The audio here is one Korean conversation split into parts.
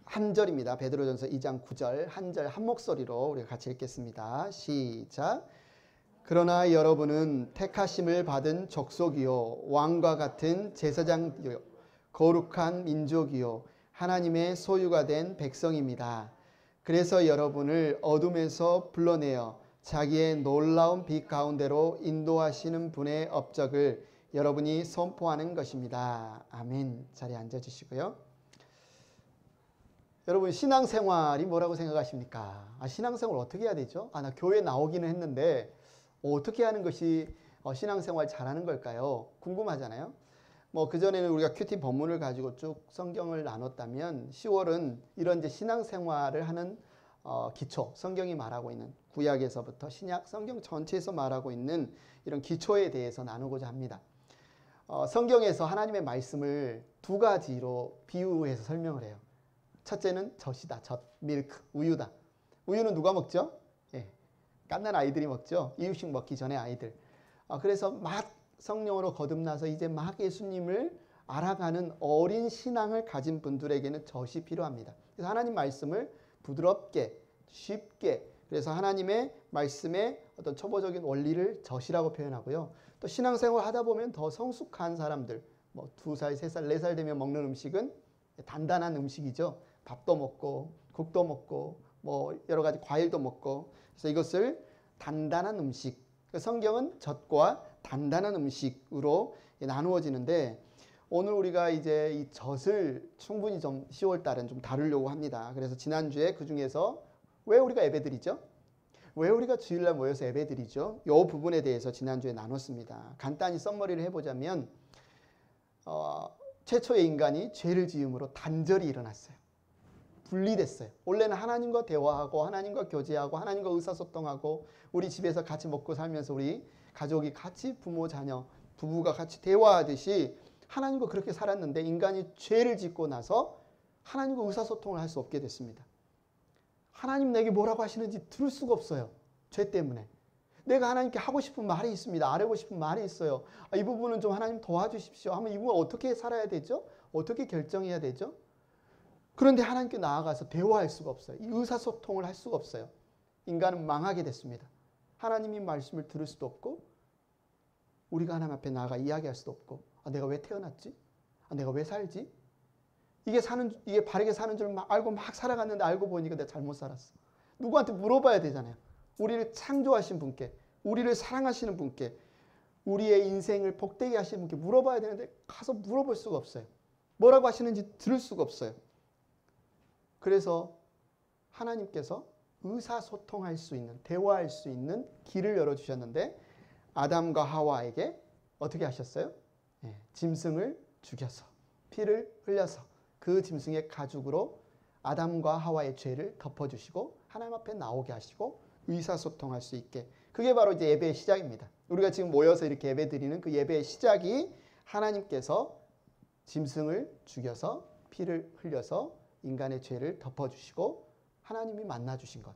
한 절입니다. 베드로전서 2장 9절 한 절 한 목소리로 우리가 같이 읽겠습니다. 시작. 그러나 여러분은 택하심을 받은 족속이요 왕과 같은 제사장이요 거룩한 민족이요 하나님의 소유가 된 백성입니다. 그래서 여러분을 어둠에서 불러내어 자기의 놀라운 빛 가운데로 인도하시는 분의 업적을 여러분이 선포하는 것입니다. 아멘. 자리에 앉아주시고요. 여러분 신앙생활이 뭐라고 생각하십니까? 신앙생활 어떻게 해야 되죠? 나 교회 나오기는 했는데 어떻게 하는 것이 신앙생활 잘하는 걸까요? 궁금하잖아요. 그전에는 우리가 큐티 본문을 가지고 쭉 성경을 나눴다면 10월은 이런 이제 신앙생활을 하는 기초, 성경이 말하고 있는 구약에서부터 신약 성경 전체에서 말하고 있는 이런 기초에 대해서 나누고자 합니다. 성경에서 하나님의 말씀을 두 가지로 비유해서 설명을 해요. 첫째는 젖이다. 젖, 밀크, 우유다. 우유는 누가 먹죠? 갓난 아이들이 먹죠. 이유식 먹기 전에 아이들. 그래서 막 성령으로 거듭나서 이제 막 예수님을 알아가는 어린 신앙을 가진 분들에게는 젖이 필요합니다. 그래서 하나님 말씀을 부드럽게, 쉽게, 그래서 하나님의 말씀의 어떤 초보적인 원리를 젖이라고 표현하고요. 또 신앙생활 하다 보면 더 성숙한 사람들, 2살, 3살, 4살 되면 먹는 음식은 단단한 음식이죠. 밥도 먹고, 국도 먹고, 여러 가지 과일도 먹고. 그래서 이것을 단단한 음식. 성경은 젖과 단단한 음식으로 나누어지는데 오늘 우리가 이제 이 젖을 충분히 좀 10월 달은 좀 다루려고 합니다. 그래서 지난주에 그 중에서 왜 우리가 예배드리죠? 왜 우리가 주일날 모여서 예배드리죠? 이 부분에 대해서 지난주에 나눴습니다. 간단히 썸머리를 해보자면 최초의 인간이 죄를 지음으로 단절이 일어났어요. 분리됐어요. 원래는 하나님과 대화하고 하나님과 교제하고 하나님과 의사소통하고 우리 집에서 같이 먹고 살면서 우리 가족이 같이 부모 자녀 부부가 같이 대화하듯이 하나님과 그렇게 살았는데 인간이 죄를 짓고 나서 하나님과 의사소통을 할 수 없게 됐습니다. 하나님 내게 뭐라고 하시는지 들을 수가 없어요. 죄 때문에. 내가 하나님께 하고 싶은 말이 있습니다. 알고 싶은 말이 있어요. 이 부분은 좀 하나님 도와주십시오 하면 이 부분 어떻게 살아야 되죠? 어떻게 결정해야 되죠? 그런데 하나님께 나아가서 대화할 수가 없어요. 이 의사소통을 할 수가 없어요. 인간은 망하게 됐습니다. 하나님의 말씀을 들을 수도 없고 우리가 하나님 앞에 나아가 이야기할 수도 없고 내가 왜 태어났지? 내가 왜 살지? 이게 바르게 사는 줄 알고 막 살아갔는데 알고 보니까 내가 잘못 살았어. 누구한테 물어봐야 되잖아요. 우리를 창조하신 분께, 우리를 사랑하시는 분께, 우리의 인생을 복되게 하시는 분께 물어봐야 되는데 가서 물어볼 수가 없어요. 뭐라고 하시는지 들을 수가 없어요. 그래서 하나님께서 의사소통할 수 있는, 대화할 수 있는 길을 열어주셨는데 아담과 하와에게 어떻게 하셨어요? 짐승을 죽여서 피를 흘려서 그 짐승의 가죽으로 아담과 하와의 죄를 덮어주시고 하나님 앞에 나오게 하시고 의사소통할 수 있게. 그게 바로 이제 예배의 시작입니다. 우리가 지금 모여서 이렇게 예배 드리는 그 예배의 시작이 하나님께서 짐승을 죽여서 피를 흘려서 인간의 죄를 덮어주시고 하나님이 만나주신 것.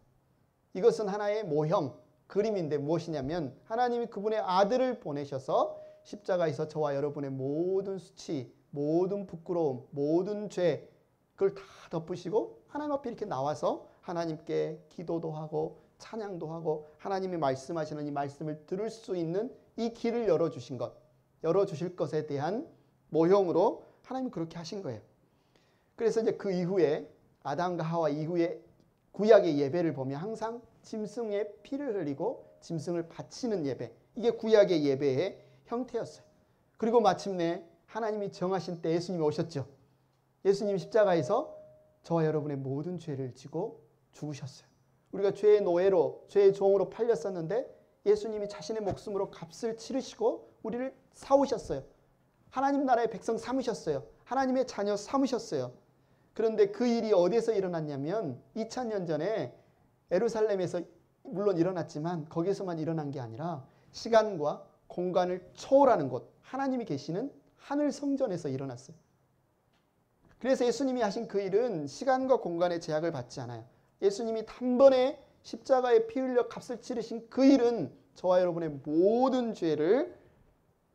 이것은 하나의 모형, 그림인데 무엇이냐면 하나님이 그분의 아들을 보내셔서 십자가에서 저와 여러분의 모든 수치, 모든 부끄러움, 모든 죄 그걸 다 덮으시고 하나님 앞에 이렇게 나와서 하나님께 기도도 하고 찬양도 하고 하나님이 말씀하시는 이 말씀을 들을 수 있는 이 길을 열어주신 것, 열어주실 것에 대한 모형으로 하나님이 그렇게 하신 거예요. 그래서 이제 그 이후에 아담과 하와 이후에 구약의 예배를 보면 항상 짐승의 피를 흘리고 짐승을 바치는 예배. 이게 구약의 예배의 형태였어요. 그리고 마침내 하나님이 정하신 때 예수님이 오셨죠. 예수님이 십자가에서 저와 여러분의 모든 죄를 지고 죽으셨어요. 우리가 죄의 노예로, 죄의 종으로 팔렸었는데 예수님이 자신의 목숨으로 값을 치르시고 우리를 사오셨어요. 하나님 나라의 백성 삼으셨어요. 하나님의 자녀 삼으셨어요. 그런데 그 일이 어디에서 일어났냐면 2000년 전에 예루살렘에서 물론 일어났지만 거기에서만 일어난 게 아니라 시간과 공간을 초월하는 곳, 하나님이 계시는 하늘 성전에서 일어났어요. 그래서 예수님이 하신 그 일은 시간과 공간의 제약을 받지 않아요. 예수님이 단번에 십자가에 피 흘려 값을 치르신 그 일은 저와 여러분의 모든 죄를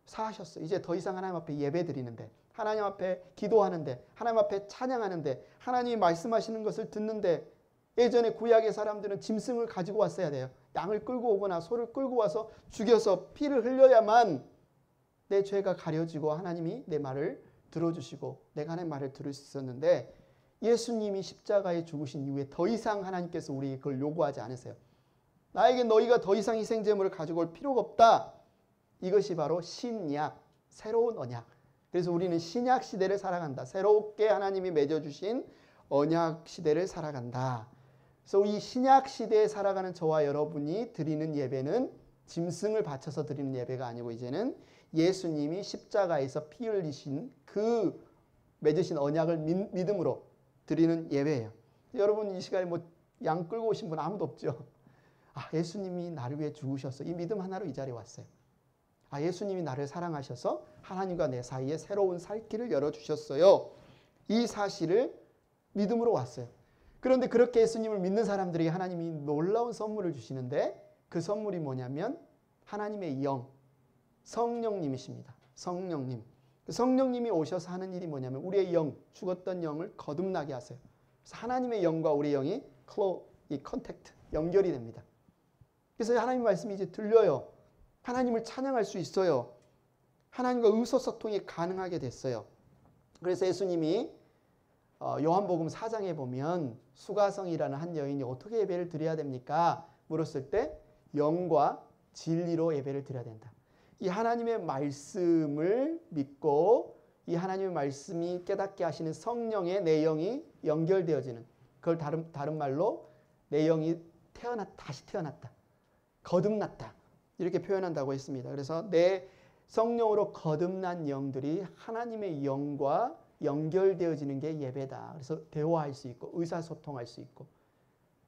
사하셨어요. 이제 더 이상 하나님 앞에 예배 드리는데 하나님 앞에 기도하는데, 하나님 앞에 찬양하는데, 하나님이 말씀하시는 것을 듣는데, 예전에 구약의 사람들은 짐승을 가지고 왔어야 돼요. 양을 끌고 오거나 소를 끌고 와서 죽여서 피를 흘려야만 내 죄가 가려지고 하나님이 내 말을 들어주시고 내가 하나님 말을 들을 수 있었는데, 예수님이 십자가에 죽으신 이후에 더 이상 하나님께서 우리에게 그걸 요구하지 않으세요. 나에게 너희가 더 이상 희생제물을 가지고 올 필요가 없다. 이것이 바로 신약, 새로운 언약. 그래서 우리는 신약 시대를 살아간다. 새롭게 하나님이 맺어주신 언약 시대를 살아간다. 그래서 이 신약 시대에 살아가는 저와 여러분이 드리는 예배는 짐승을 바쳐서 드리는 예배가 아니고, 이제는 예수님이 십자가에서 피 흘리신 그 맺으신 언약을 믿음으로 드리는 예배예요. 여러분 이 시간에 뭐 양 끌고 오신 분 아무도 없죠. 아, 예수님이 나를 위해 죽으셔서 이 믿음 하나로 이 자리에 왔어요. 아, 예수님이 나를 사랑하셔서 하나님과 내 사이에 새로운 살 길을 열어주셨어요. 이 사실을 믿음으로 왔어요. 그런데 그렇게 예수님을 믿는 사람들이 하나님이 놀라운 선물을 주시는데, 그 선물이 뭐냐면 하나님의 영, 성령님이십니다. 성령님. 성령님이 오셔서 하는 일이 뭐냐면 우리의 영, 죽었던 영을 거듭나게 하세요. 그래서 하나님의 영과 우리의 영이 이 컨택트, 연결이 됩니다. 그래서 하나님 말씀이 이제 들려요. 하나님을 찬양할 수 있어요. 하나님과 의소소통이 가능하게 됐어요. 그래서 예수님이 요한복음 4장에 보면 수가성이라는 한 여인이 어떻게 예배를 드려야 됩니까? 물었을 때 영과 진리로 예배를 드려야 된다. 이 하나님의 말씀을 믿고 이 하나님의 말씀이 깨닫게 하시는 성령의 내 영이 연결되어지는, 그걸 다른 말로 내 영이 다시 태어났다, 거듭났다, 이렇게 표현한다고 했습니다. 그래서 내 성령으로 거듭난 영들이 하나님의 영과 연결되어지는 게 예배다. 그래서 대화할 수 있고 의사소통할 수 있고,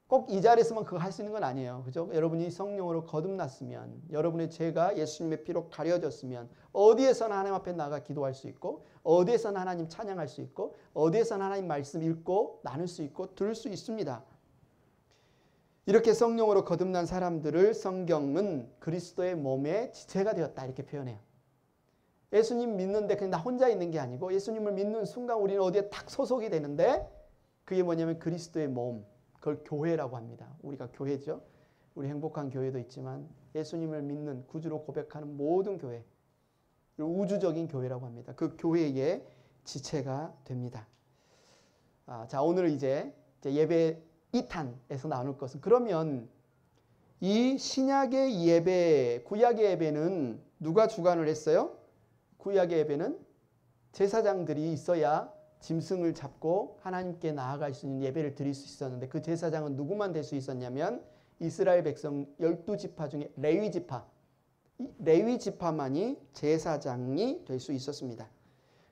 꼭 이 자리에서만 그거 할 수 있는 건 아니에요. 그죠? 여러분이 성령으로 거듭났으면, 여러분의 죄가 예수님의 피로 가려졌으면 어디에서나 하나님 앞에 나가 기도할 수 있고, 어디에서나 하나님 찬양할 수 있고, 어디에서나 하나님 말씀 읽고 나눌 수 있고 들을 수 있습니다. 이렇게 성령으로 거듭난 사람들을 성경은 그리스도의 몸의 지체가 되었다 이렇게 표현해요. 예수님 믿는데 그냥 나 혼자 있는 게 아니고, 예수님을 믿는 순간 우리는 어디에 딱 소속이 되는데, 그게 뭐냐면 그리스도의 몸, 그걸 교회라고 합니다. 우리가 교회죠. 우리 행복한 교회도 있지만 예수님을 믿는, 구주로 고백하는 모든 교회, 우주적인 교회라고 합니다. 그 교회의 지체가 됩니다. 자, 오늘 이제 예배 2탄에서 나눌 것은, 그러면 이 신약의 예배, 구약의 예배는 누가 주관을 했어요? 구약의 예배는 제사장들이 있어야 짐승을 잡고 하나님께 나아갈 수 있는 예배를 드릴 수 있었는데, 그 제사장은 누구만 될 수 있었냐면 이스라엘 백성 12지파 중에 레위지파, 레위지파만이 제사장이 될 수 있었습니다.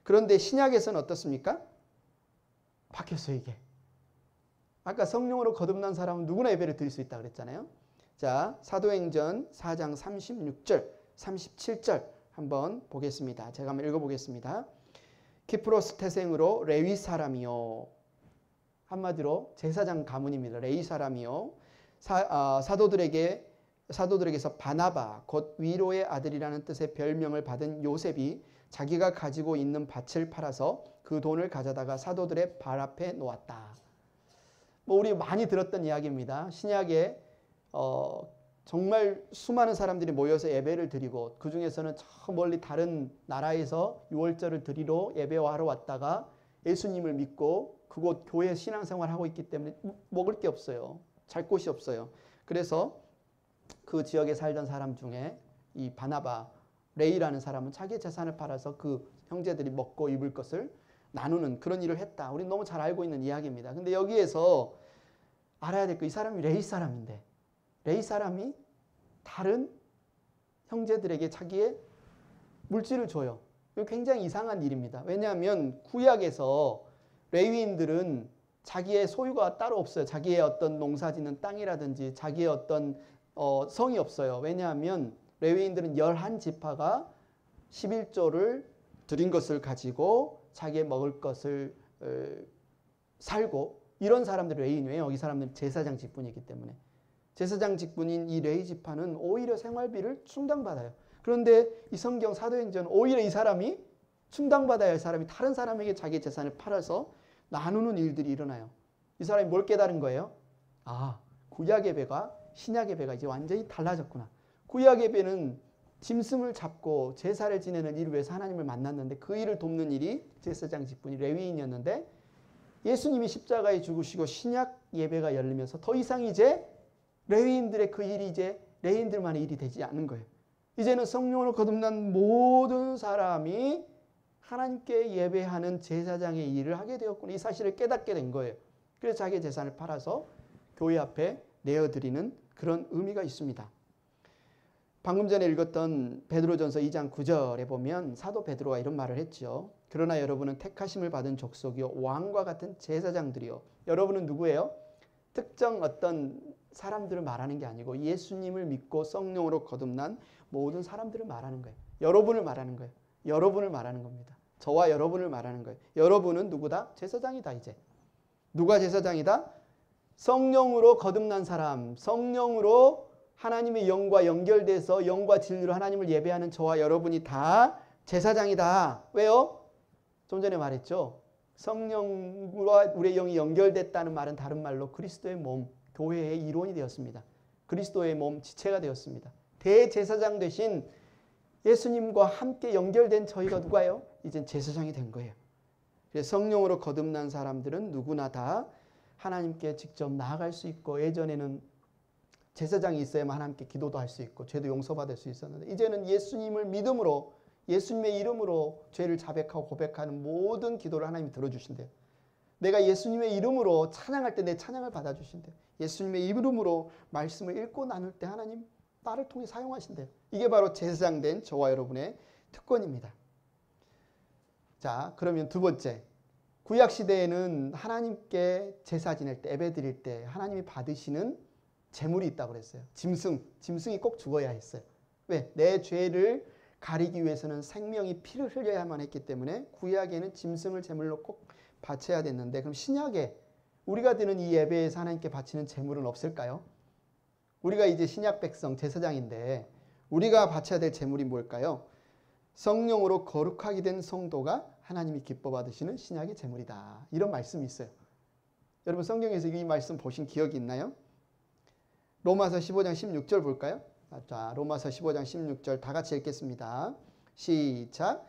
그런데 신약에서는 어떻습니까? 바뀌었어요. 이게 아까 성령으로 거듭난 사람은 누구나 예배를 드릴 수 있다 그랬잖아요. 자, 사도행전 4장 36절 37절 한번 보겠습니다. 제가 한번 읽어보겠습니다. 키프로스 태생으로 레위 사람이요, 한마디로 제사장 가문입니다. 레위 사람이요, 사도들에게서 바나바 곧 위로의 아들이라는 뜻의 별명을 받은 요셉이 자기가 가지고 있는 밭을 팔아서 그 돈을 가져다가 사도들의 발 앞에 놓았다. 뭐 우리 많이 들었던 이야기입니다. 신약에 정말 수많은 사람들이 모여서 예배를 드리고, 그 중에서는 저 멀리 다른 나라에서 유월절을 드리러 예배하러 왔다가 예수님을 믿고 그곳 교회 신앙생활을 하고 있기 때문에 먹을 게 없어요. 잘 곳이 없어요. 그래서 그 지역에 살던 사람 중에 이 바나바, 레이라는 사람은 자기의 재산을 팔아서 그 형제들이 먹고 입을 것을 나누는 그런 일을 했다. 우리는 너무 잘 알고 있는 이야기입니다. 근데 여기에서 알아야 될 거, 이 사람이 레이 사람인데 레이 사람이 다른 형제들에게 자기의 물질을 줘요. 이거 굉장히 이상한 일입니다. 왜냐하면 구약에서 레위인들은 자기의 소유가 따로 없어요. 자기의 어떤 농사짓는 땅이라든지 자기의 어떤 성이 없어요. 왜냐하면 레위인들은 11지파가 11조를 드린 것을 가지고 자기의 먹을 것을 살고, 이런 사람들이 레위인이에요. 이 사람들은 제사장 직분이기 때문에. 제사장 직분인 이 레위 지파는 오히려 생활비를 충당받아요. 그런데 이 성경 사도행전 오히려 이 사람이 충당받아야 할 사람이 다른 사람에게 자기 재산을 팔아서 나누는 일들이 일어나요. 이 사람이 뭘 깨달은 거예요? 아, 구약의 배가 신약의 배가 이제 완전히 달라졌구나. 구약의 배는 짐승을 잡고 제사를 지내는 일을 위해서 하나님을 만났는데 그 일을 돕는 일이 제사장 직분이 레위인이었는데 예수님이 십자가에 죽으시고 신약 예배가 열리면서 더 이상 이제 레위인들의 그 일이 이제 레위인들만의 일이 되지 않는 거예요. 이제는 성령으로 거듭난 모든 사람이 하나님께 예배하는 제사장의 일을 하게 되었구나. 이 사실을 깨닫게 된 거예요. 그래서 자기의 재산을 팔아서 교회 앞에 내어드리는 그런 의미가 있습니다. 방금 전에 읽었던 베드로전서 2장 9절에 보면 사도 베드로가 이런 말을 했죠. 그러나 여러분은 택하심을 받은 족속이요 왕과 같은 제사장들이요. 여러분은 누구예요? 특정 어떤 사람들을 말하는 게 아니고 예수님을 믿고 성령으로 거듭난 모든 사람들을 말하는 거예요. 여러분을 말하는 거예요. 여러분을 말하는 겁니다. 저와 여러분을 말하는 거예요. 여러분은 누구다? 제사장이다 이제. 누가 제사장이다? 성령으로 거듭난 사람, 성령으로 하나님의 영과 연결돼서 영과 진리로 하나님을 예배하는 저와 여러분이 다 제사장이다. 왜요? 좀 전에 말했죠. 성령과 우리의 영이 연결됐다는 말은 다른 말로 그리스도의 몸, 교회의 이론이 되었습니다. 그리스도의 몸, 지체가 되었습니다. 대제사장 되신 예수님과 함께 연결된 저희가 누가요? 이젠 제사장이 된 거예요. 그래서 성령으로 거듭난 사람들은 누구나 다 하나님께 직접 나아갈 수 있고 예전에는 제사장이 있어야만 하나님께 기도도 할 수 있고 죄도 용서받을 수 있었는데 이제는 예수님을 믿음으로 예수님의 이름으로 죄를 자백하고 고백하는 모든 기도를 하나님이 들어주신대요. 내가 예수님의 이름으로 찬양할 때 내 찬양을 받아주신대요. 예수님의 이름으로 말씀을 읽고 나눌 때 하나님 나를 통해 사용하신대요. 이게 바로 제사장 된 저와 여러분의 특권입니다. 자, 그러면 두 번째. 구약시대에는 하나님께 제사 지낼 때 예배 드릴 때 하나님이 받으시는 제물이 있다고 그랬어요. 짐승이 꼭 죽어야 했어요. 왜? 내 죄를 가리기 위해서는 생명이 피를 흘려야만 했기 때문에 구약에는 짐승을 제물로 꼭 바쳐야 됐는데 그럼 신약에 우리가 드는 이 예배에서 하나님께 바치는 제물은 없을까요? 우리가 이제 신약 백성 제사장인데 우리가 바쳐야 될 제물이 뭘까요? 성령으로 거룩하게 된 성도가 하나님이 기뻐 받으시는 신약의 제물이다. 이런 말씀이 있어요. 여러분 성경에서 이 말씀 보신 기억이 있나요? 로마서 15장 16절 볼까요? 자, 로마서 15장 16절 다 같이 읽겠습니다. 시작.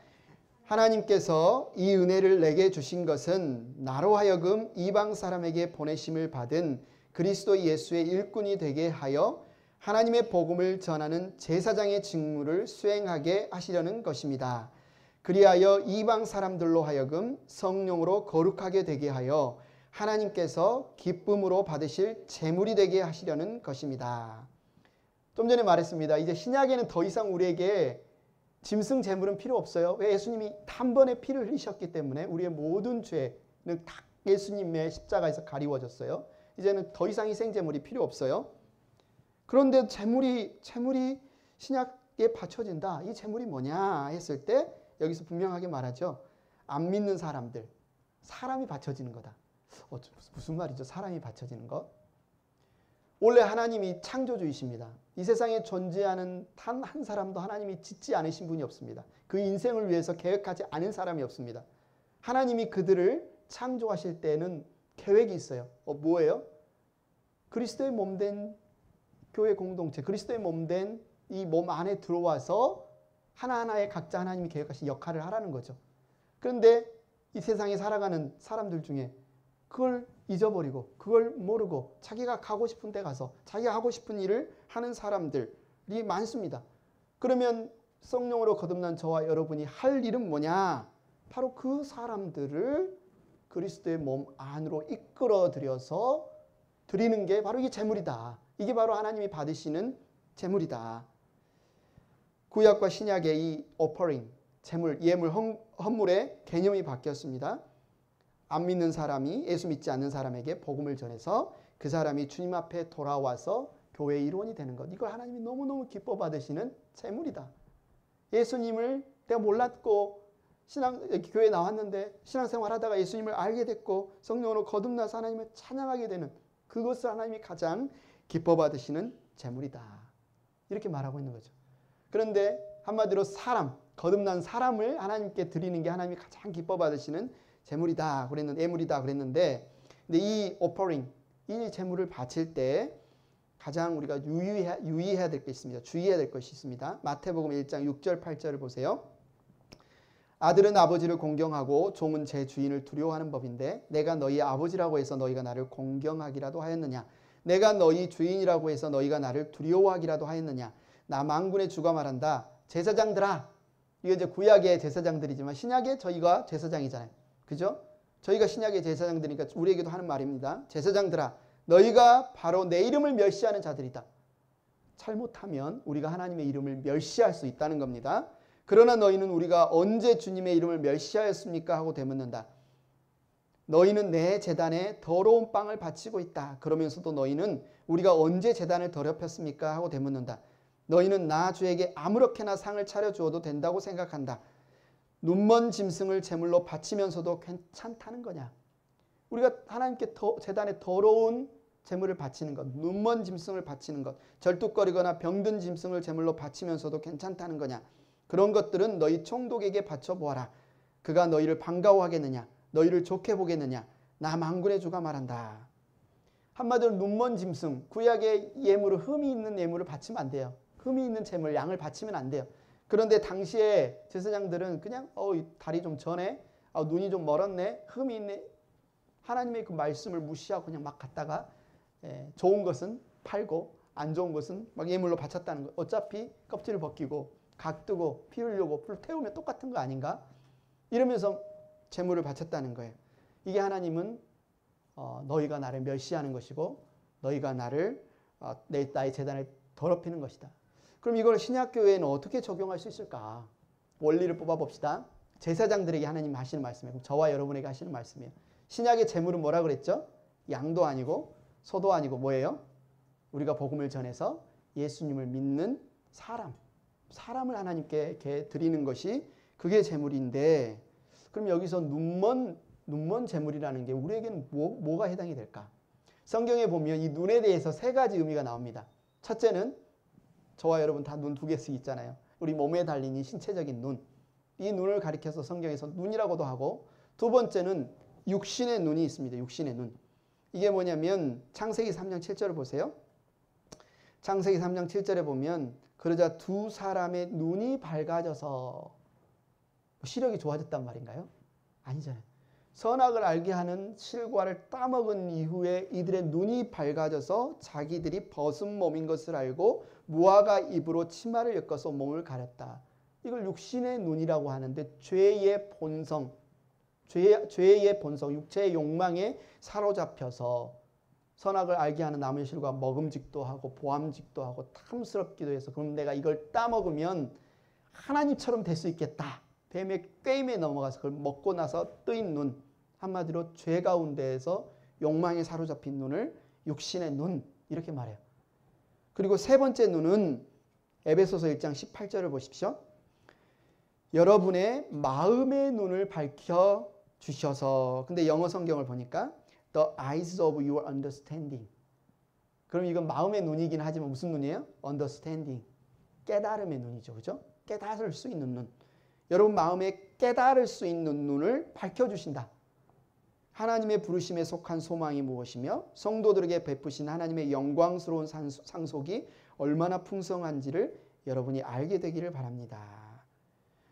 하나님께서 이 은혜를 내게 주신 것은 나로 하여금 이방 사람에게 보내심을 받은 그리스도 예수의 일꾼이 되게 하여 하나님의 복음을 전하는 제사장의 직무를 수행하게 하시려는 것입니다. 그리하여 이방 사람들로 하여금 성령으로 거룩하게 되게 하여 하나님께서 기쁨으로 받으실 제물이 되게 하시려는 것입니다. 좀 전에 말했습니다. 이제 신약에는 더 이상 우리에게 짐승 제물은 필요 없어요. 왜? 예수님이 단번에 피를 흘리셨기 때문에 우리의 모든 죄는 다 예수님의 십자가에서 가리워졌어요. 이제는 더 이상 희생 제물이 필요 없어요. 그런데 제물이 신약에 바쳐진다. 이 제물이 뭐냐 했을 때 여기서 분명하게 말하죠. 안 믿는 사람들, 사람이 바쳐지는 거다. 무슨 말이죠? 사람이 바쳐지는 것? 원래 하나님이 창조주이십니다. 이 세상에 존재하는 단 한 사람도 하나님이 짓지 않으신 분이 없습니다. 그 인생을 위해서 계획하지 않은 사람이 없습니다. 하나님이 그들을 창조하실 때는 계획이 있어요. 뭐예요? 그리스도의 몸된 교회 공동체, 그리스도의 몸된 이 몸 안에 들어와서 하나하나의 각자 하나님이 계획하신 역할을 하라는 거죠. 그런데 이 세상에 살아가는 사람들 중에 그걸 잊어버리고 그걸 모르고 자기가 가고 싶은 데 가서 자기가 하고 싶은 일을 하는 사람들이 많습니다. 그러면 성령으로 거듭난 저와 여러분이 할 일은 뭐냐? 바로 그 사람들을 그리스도의 몸 안으로 이끌어들여서 드리는 게 바로 이게 제물이다. 이게 바로 하나님이 받으시는 제물이다. 구약과 신약의 이 offering, 제물, 예물, 헌물의 개념이 바뀌었습니다. 안 믿는 사람이 예수 믿지 않는 사람에게 복음을 전해서 그 사람이 주님 앞에 돌아와서 교회의 일원이 되는 것. 이걸 하나님이 너무너무 기뻐 받으시는 제물이다. 예수님을 내가 몰랐고 교회에 나왔는데 신앙생활 하다가 예수님을 알게 됐고 성령으로 거듭나서 하나님을 찬양하게 되는 그것을 하나님이 가장 기뻐 받으시는 제물이다. 이렇게 말하고 있는 거죠. 그런데 한마디로 사람, 거듭난 사람을 하나님께 드리는 게 하나님이 가장 기뻐 받으시는 제물이다 그랬는데, 예물이다 그랬는데, 근데 이 오퍼링, 이 제물을 바칠 때 가장 우리가 유의해야 될 게 있습니다. 주의해야 될 것이 있습니다. 마태복음 1장 6절 8절을 보세요. 아들은 아버지를 공경하고 종은 제 주인을 두려워하는 법인데 내가 너희 아버지라고 해서 너희가 나를 공경하기라도 하였느냐? 내가 너희 주인이라고 해서 너희가 나를 두려워하기라도 하였느냐? 나 만군의 주가 말한다. 제사장들아. 이거 이제 구약의 제사장들이지만 신약의 저희가 제사장이잖아요. 그죠? 저희가 신약의 제사장들이니까 우리에게도 하는 말입니다. 제사장들아. 너희가 바로 내 이름을 멸시하는 자들이다. 잘못하면 우리가 하나님의 이름을 멸시할 수 있다는 겁니다. 그러나 너희는 우리가 언제 주님의 이름을 멸시하였습니까? 하고 되묻는다. 너희는 내 제단에 더러운 빵을 바치고 있다. 그러면서도 너희는 우리가 언제 제단을 더럽혔습니까? 하고 되묻는다. 너희는 나 주에게 아무렇게나 상을 차려주어도 된다고 생각한다. 눈먼 짐승을 제물로 바치면서도 괜찮다는 거냐? 우리가 하나님께 제단에 더러운 제물을 바치는 것, 눈먼 짐승을 바치는 것, 절뚝거리거나 병든 짐승을 제물로 바치면서도 괜찮다는 거냐? 그런 것들은 너희 총독에게 바쳐보아라. 그가 너희를 반가워하겠느냐? 너희를 좋게 보겠느냐? 나 만군의 주가 말한다. 한마디로 눈먼 짐승, 구약의 예물을 흠이 있는 예물을 바치면 안 돼요. 흠이 있는 제물, 양을 바치면 안 돼요. 그런데 당시에 제사장들은 그냥 다리 좀 저네, 눈이 좀 멀었네, 흠이 있네. 하나님의 그 말씀을 무시하고 그냥 막 갔다가 좋은 것은 팔고 안 좋은 것은 막 예물로 바쳤다는 거. 어차피 껍질을 벗기고 각 뜨고 피 흘리고 불 태우면 똑같은 거 아닌가? 이러면서 제물을 바쳤다는 거예요. 이게 하나님은 너희가 나를 멸시하는 것이고 너희가 나를 나의 제단을 더럽히는 것이다. 그럼 이걸 신약교회에는 어떻게 적용할 수 있을까? 원리를 뽑아봅시다. 제사장들에게 하나님 하시는 말씀이에요. 저와 여러분에게 하시는 말씀이에요. 신약의 제물은 뭐라 그랬죠? 양도 아니고 소도 아니고 뭐예요? 우리가 복음을 전해서 예수님을 믿는 사람을 하나님께 이렇게 드리는 것이 그게 제물인데, 그럼 여기서 눈먼 제물이라는 게 우리에게는 뭐가 해당이 될까? 성경에 보면 이 눈에 대해서 세 가지 의미가 나옵니다. 첫째는 저와 여러분 다 눈 두 개씩 있잖아요. 우리 몸에 달린 이 신체적인 눈. 이 눈을 가리켜서 성경에서 눈이라고도 하고, 두 번째는 육신의 눈이 있습니다. 육신의 눈. 이게 뭐냐면 창세기 3장 7절을 보세요. 창세기 3장 7절에 보면 그러자 두 사람의 눈이 밝아져서, 시력이 좋아졌단 말인가요? 아니잖아요. 선악을 알게 하는 실과를 따먹은 이후에 이들의 눈이 밝아져서 자기들이 벗은 몸인 것을 알고 무화과 잎으로 치마를 엮어서 몸을 가렸다. 이걸 육신의 눈이라고 하는데 죄의 본성, 육체의 욕망에 사로잡혀서 선악을 알게 하는 나무의 실과 먹음직도 하고 보암직도 하고 탐스럽기도 해서, 그럼 내가 이걸 따먹으면 하나님처럼 될 수 있겠다. 뱀의 꾀임에 넘어가서 그걸 먹고 나서 뜨인 눈, 한마디로 죄 가운데에서 욕망에 사로잡힌 눈을 육신의 눈, 이렇게 말해요. 그리고 세 번째 눈은 에베소서 1장 18절을 보십시오. 여러분의 마음의 눈을 밝혀 주셔서, 근데 영어 성경을 보니까 The eyes of your understanding. 그럼 이건 마음의 눈이긴 하지만 무슨 눈이에요? Understanding. 깨달음의 눈이죠. 그죠? 깨달을 수 있는 눈. 여러분 마음에 깨달을 수 있는 눈을 밝혀주신다. 하나님의 부르심에 속한 소망이 무엇이며 성도들에게 베푸신 하나님의 영광스러운 상속이 얼마나 풍성한지를 여러분이 알게 되기를 바랍니다.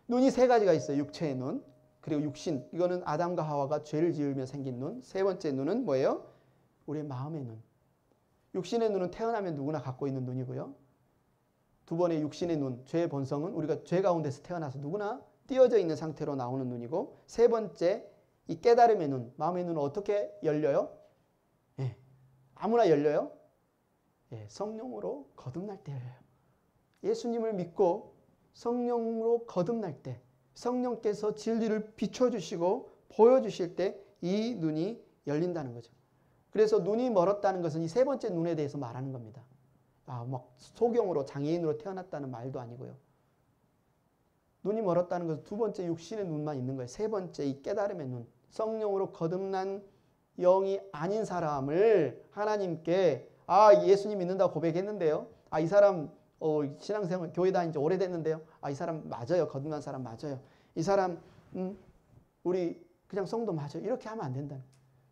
눈이 세 가지가 있어요. 육체의 눈, 그리고 육신, 이거는 아담과 하와가 죄를 지으며 생긴 눈. 세 번째 눈은 뭐예요? 우리의 마음의 눈. 육신의 눈은 태어나면 누구나 갖고 있는 눈이고요. 두 번의 육신의 눈, 죄의 본성은 우리가 죄 가운데서 태어나서 누구나 띄어져 있는 상태로 나오는 눈이고, 세 번째 이 깨달음의 눈, 마음의 눈은 어떻게 열려요? 아무나 열려요? 성령으로 거듭날 때 열려요. 예수님을 믿고 성령으로 거듭날 때, 성령께서 진리를 비춰주시고 보여주실 때 이 눈이 열린다는 거죠. 그래서 눈이 멀었다는 것은 이 세 번째 눈에 대해서 말하는 겁니다. 막 소경으로 장애인으로 태어났다는 말도 아니고요. 눈이 멀었다는 것은 두 번째 육신의 눈만 있는 거예요. 세 번째 이 깨달음의 눈, 성령으로 거듭난 영이 아닌 사람을 하나님께 예수님 믿는다고 고백했는데요. 이 사람 신앙생활 교회 다닌 지 오래됐는데요. 이 사람 맞아요. 거듭난 사람 맞아요. 이 사람 우리 그냥 성도 맞아요. 이렇게 하면 안 된다.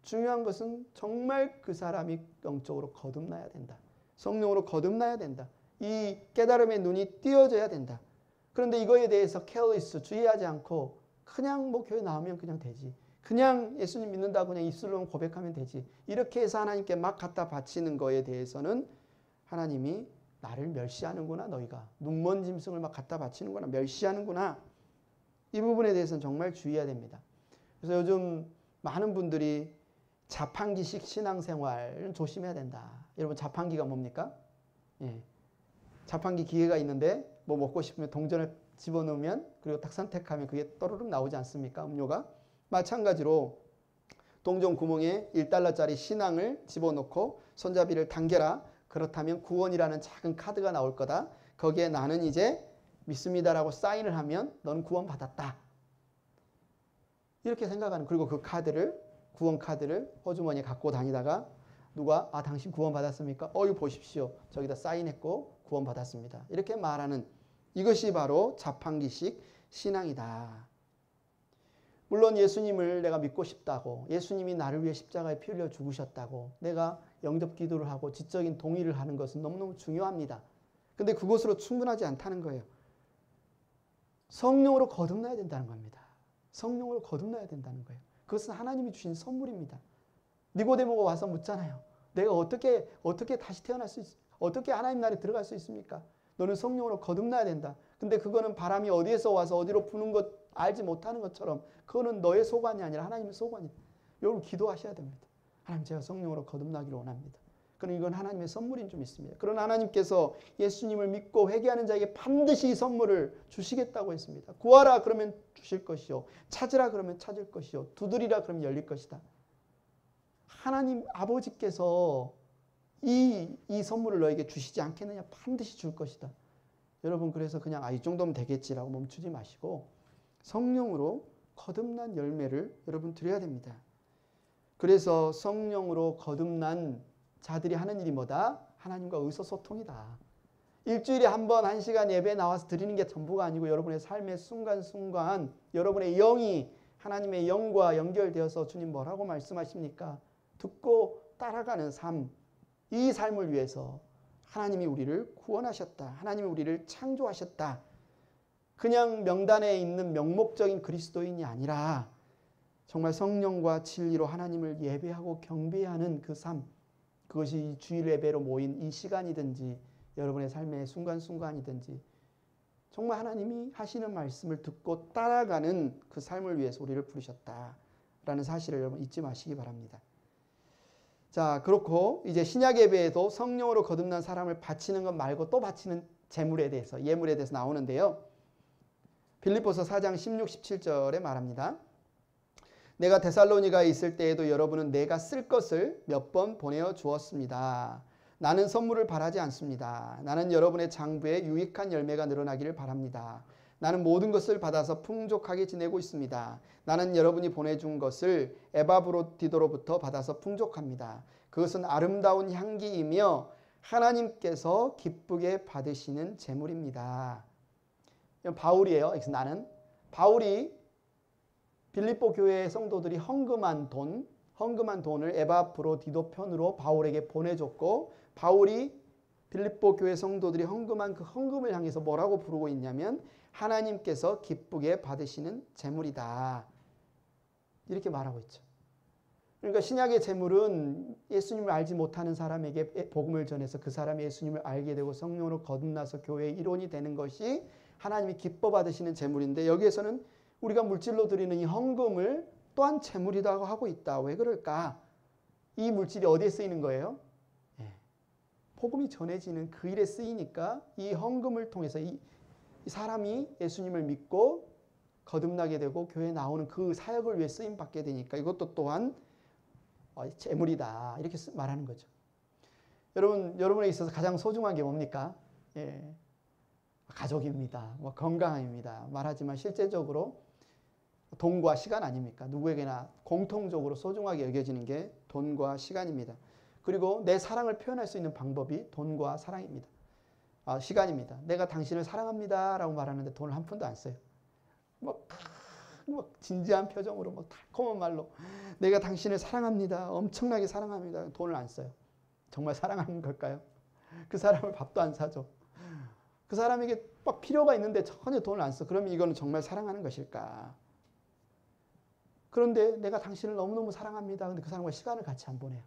중요한 것은 정말 그 사람이 영적으로 거듭나야 된다. 성령으로 거듭나야 된다. 이 깨달음의 눈이 띄어져야 된다. 그런데 이거에 대해서 careless, 주의하지 않고 그냥 뭐 교회 나오면 그냥 되지. 그냥 예수님 믿는다고 그냥 입술로 고백하면 되지. 이렇게 해서 하나님께 막 갖다 바치는 거에 대해서는 하나님이 나를 멸시하는구나. 너희가 눈먼 짐승을 막 갖다 바치는구나. 멸시하는구나. 이 부분에 대해서는 정말 주의해야 됩니다. 그래서 요즘 많은 분들이 자판기식 신앙생활을 조심해야 된다. 여러분 자판기가 뭡니까? 예. 자판기 기계가 있는데 뭐 먹고 싶으면 동전을 집어넣으면 그리고 딱 선택하면 그게 또르륵 나오지 않습니까? 음료가. 마찬가지로 동전 구멍에 1달러짜리 신앙을 집어넣고 손잡이를 당겨라. 그렇다면 구원이라는 작은 카드가 나올 거다. 거기에 나는 이제 믿습니다라고 사인을 하면 넌 구원 받았다. 이렇게 생각하는. 그리고 그 카드를 구원 카드를 호주머니에 갖고 다니다가 누가 당신 구원 받았습니까? 이거 보십시오. 저기다 사인했고 구원 받았습니다. 이렇게 말하는 이것이 바로 자판기식 신앙이다. 물론 예수님을 내가 믿고 싶다고 예수님이 나를 위해 십자가에 피 흘려 죽으셨다고 내가 영접 기도를 하고 지적인 동의를 하는 것은 너무너무 중요합니다. 근데 그것으로 충분하지 않다는 거예요. 성령으로 거듭나야 된다는 겁니다. 성령으로 거듭나야 된다는 거예요. 그것은 하나님이 주신 선물입니다. 니고데모가 와서 묻잖아요. 내가 어떻게 다시 태어날 수 있습니까? 어떻게 하나님 나라에 들어갈 수 있습니까? 너는 성령으로 거듭나야 된다. 근데 그거는 바람이 어디에서 와서 어디로 부는 것 알지 못하는 것처럼 그거는 너의 소관이 아니라 하나님의 소관이다. 여러분 기도하셔야 됩니다. 하나님 제가 성령으로 거듭나기를 원합니다. 그럼 이건 하나님의 선물인 줄 믿습니다. 그러나 하나님께서 예수님을 믿고 회개하는 자에게 반드시 이 선물을 주시겠다고 했습니다. 구하라 그러면 주실 것이요. 찾으라 그러면 찾을 것이요. 두드리라 그러면 열릴 것이다. 하나님 아버지께서 이 선물을 너에게 주시지 않겠느냐? 반드시 줄 것이다. 여러분 그래서 그냥 이 정도면 되겠지라고 멈추지 마시고 성령으로 거듭난 열매를 여러분 드려야 됩니다. 그래서 성령으로 거듭난 자들이 하는 일이 뭐다? 하나님과 의사소통이다. 일주일에 한 번 1시간 예배에 나와서 드리는 게 전부가 아니고 여러분의 삶의 순간순간 여러분의 영이 하나님의 영과 연결되어서 주님 뭐라고 말씀하십니까? 듣고 따라가는 삶. 이 삶을 위해서 하나님이 우리를 구원하셨다. 하나님이 우리를 창조하셨다. 그냥 명단에 있는 명목적인 그리스도인이 아니라 정말 성령과 진리로 하나님을 예배하고 경배하는 그 삶. 그것이 주일 예배로 모인 이 시간이든지 여러분의 삶의 순간순간이든지 정말 하나님이 하시는 말씀을 듣고 따라가는 그 삶을 위해서 우리를 부르셨다라는 사실을 여러분 잊지 마시기 바랍니다. 자, 그렇고 이제 신약 예배에도 성령으로 거듭난 사람을 바치는 것 말고 또 바치는 제물에 대해서 예물에 대해서 나오는데요. 빌립보서 4장 16, 17절에 말합니다. 내가 데살로니가에 있을 때에도 여러분은 내가 쓸 것을 몇 번 보내어 주었습니다. 나는 선물을 바라지 않습니다. 나는 여러분의 장부에 유익한 열매가 늘어나기를 바랍니다. 나는 모든 것을 받아서 풍족하게 지내고 있습니다. 나는 여러분이 보내준 것을 에바브로디도로부터 받아서 풍족합니다. 그것은 아름다운 향기이며 하나님께서 기쁘게 받으시는 제물입니다. 바울이에요. 그래서 나는 바울이 빌립보 교회의 성도들이 헌금한 돈을 에바브로디도 편으로 바울에게 보내줬고 바울이 빌립보 교회 성도들이 헌금한 그 헌금을 향해서 뭐라고 부르고 있냐면 하나님께서 기쁘게 받으시는 제물이다. 이렇게 말하고 있죠. 그러니까 신약의 제물은 예수님을 알지 못하는 사람에게 복음을 전해서 그 사람이 예수님을 알게 되고 성령으로 거듭나서 교회의 일원이 되는 것이 하나님이 기뻐 받으시는 제물인데 여기에서는 우리가 물질로 드리는 이 헌금을 또한 제물이라고 하고 있다. 왜 그럴까? 이 물질이 어디에 쓰이는 거예요? 복음이 전해지는 그 일에 쓰이니까 이 헌금을 통해서 이 사람이 예수님을 믿고 거듭나게 되고 교회에 나오는 그 사역을 위해 쓰임받게 되니까 이것도 또한 제물이다. 이렇게 말하는 거죠. 여러분에 있어서 가장 소중한 게 뭡니까? 가족입니다. 건강입니다. 말하지만 실제적으로 돈과 시간 아닙니까? 누구에게나 공통적으로 소중하게 여겨지는 게 돈과 시간입니다. 그리고 내 사랑을 표현할 수 있는 방법이 돈과 사랑입니다. 시간입니다. 내가 당신을 사랑합니다 라고 말하는데 돈을 한 푼도 안 써요. 막 진지한 표정으로 달콤한 말로 내가 당신을 사랑합니다. 엄청나게 사랑합니다. 돈을 안 써요. 정말 사랑하는 걸까요? 그 사람을 밥도 안 사줘. 그 사람에게 막 필요가 있는데 전혀 돈을 안 써. 그러면 이거는 정말 사랑하는 것일까? 그런데 내가 당신을 너무너무 사랑합니다. 근데 그 사람과 시간을 같이 안 보내요.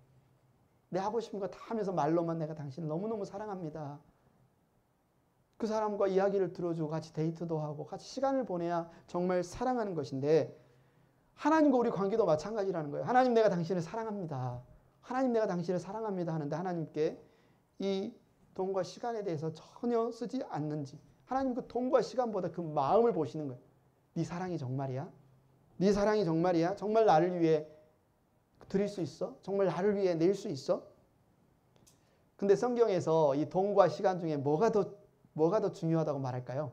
내 하고 싶은 거 다 하면서 말로만 내가 당신을 너무너무 사랑합니다. 그 사람과 이야기를 들어주고 같이 데이트도 하고 같이 시간을 보내야 정말 사랑하는 것인데 하나님과 우리 관계도 마찬가지라는 거예요. 하나님 내가 당신을 사랑합니다. 하나님 내가 당신을 사랑합니다 하는데 하나님께 이 돈과 시간에 대해서 전혀 쓰지 않는지 하나님 그 돈과 시간보다 그 마음을 보시는 거예요. 네 사랑이 정말이야? 네 사랑이 정말이야? 정말 나를 위해 드릴 수 있어? 정말 나를 위해 낼 수 있어? 근데 성경에서 이 돈과 시간 중에 뭐가 더 중요하다고 말할까요?